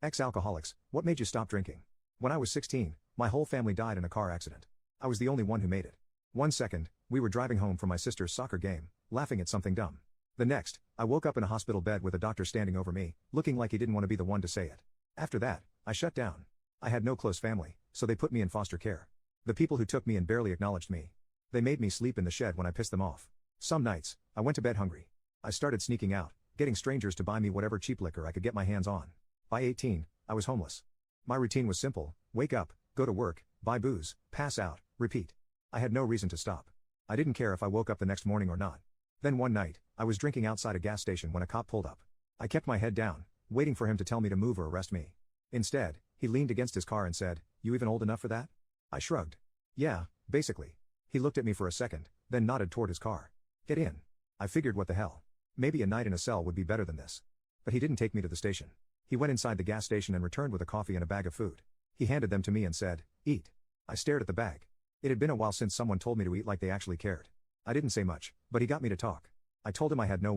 Ex-alcoholics, what made you stop drinking? When I was 16, my whole family died in a car accident. I was the only one who made it. One second, we were driving home from my sister's soccer game, laughing at something dumb. The next, I woke up in a hospital bed with a doctor standing over me, looking like he didn't want to be the one to say it. After that, I shut down. I had no close family, so they put me in foster care. The people who took me in barely acknowledged me. They made me sleep in the shed when I pissed them off. Some nights, I went to bed hungry. I started sneaking out, getting strangers to buy me whatever cheap liquor I could get my hands on. By 18, I was homeless. My routine was simple: wake up, go to work, buy booze, pass out, repeat. I had no reason to stop. I didn't care if I woke up the next morning or not. Then one night, I was drinking outside a gas station when a cop pulled up. I kept my head down, waiting for him to tell me to move or arrest me. Instead, he leaned against his car and said, "You even old enough for that?" I shrugged. "Yeah, basically." He looked at me for a second, then nodded toward his car. "Get in." I figured, what the hell? Maybe a night in a cell would be better than this. But he didn't take me to the station. He went inside the gas station and returned with a coffee and a bag of food. He handed them to me and said, "Eat." I stared at the bag. It had been a while since someone told me to eat like they actually cared. I didn't say much, but he got me to talk. I told him I had no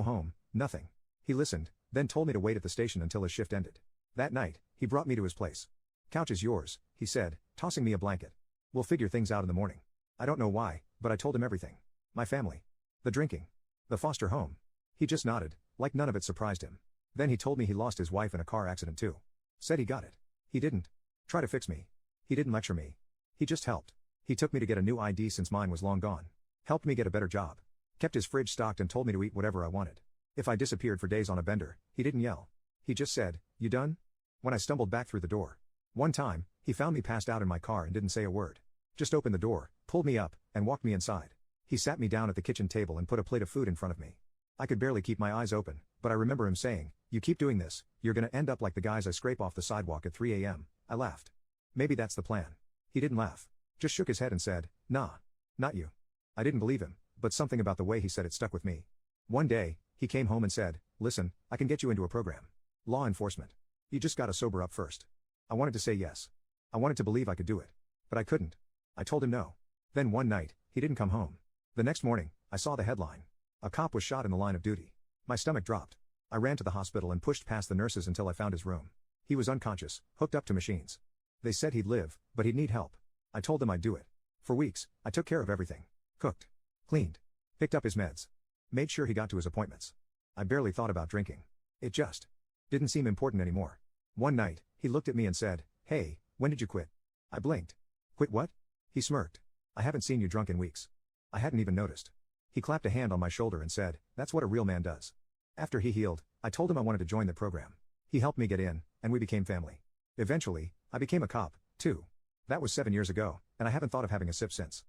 home, nothing. He listened, then told me to wait at the station until his shift ended. That night, he brought me to his place. "Couch is yours," he said, tossing me a blanket. "We'll figure things out in the morning." I don't know why, but I told him everything. My family. The drinking. The foster home. He just nodded, like none of it surprised him. Then he told me he lost his wife in a car accident too. Said he got it. He didn't try to fix me. He didn't lecture me. He just helped. He took me to get a new ID since mine was long gone. Helped me get a better job. Kept his fridge stocked and told me to eat whatever I wanted. If I disappeared for days on a bender, he didn't yell. He just said, "You done?" when I stumbled back through the door. One time, he found me passed out in my car and didn't say a word. Just opened the door, pulled me up, and walked me inside. He sat me down at the kitchen table and put a plate of food in front of me. I could barely keep my eyes open, but I remember him saying, "You keep doing this, you're gonna end up like the guys I scrape off the sidewalk at 3 a.m. I laughed. Maybe that's the plan. He didn't laugh. Just shook his head and said, "Nah. Not you." I didn't believe him, but something about the way he said it stuck with me. One day, he came home and said, "Listen, I can get you into a program. Law enforcement. You just gotta sober up first." I wanted to say yes. I wanted to believe I could do it. But I couldn't. I told him no. Then one night, he didn't come home. The next morning, I saw the headline. A cop was shot in the line of duty. My stomach dropped. I ran to the hospital and pushed past the nurses until I found his room. He was unconscious, hooked up to machines. They said he'd live, but he'd need help. I told them I'd do it. For weeks, I took care of everything. Cooked. Cleaned. Picked up his meds. Made sure he got to his appointments. I barely thought about drinking. It just didn't seem important anymore. One night, he looked at me and said, "Hey, when did you quit?" I blinked. "Quit what?" He smirked. "I haven't seen you drunk in weeks." I hadn't even noticed. He clapped a hand on my shoulder and said, "That's what a real man does." After he healed, I told him I wanted to join the program. He helped me get in, and we became family. Eventually, I became a cop, too. That was 7 years ago, and I haven't thought of having a sip since.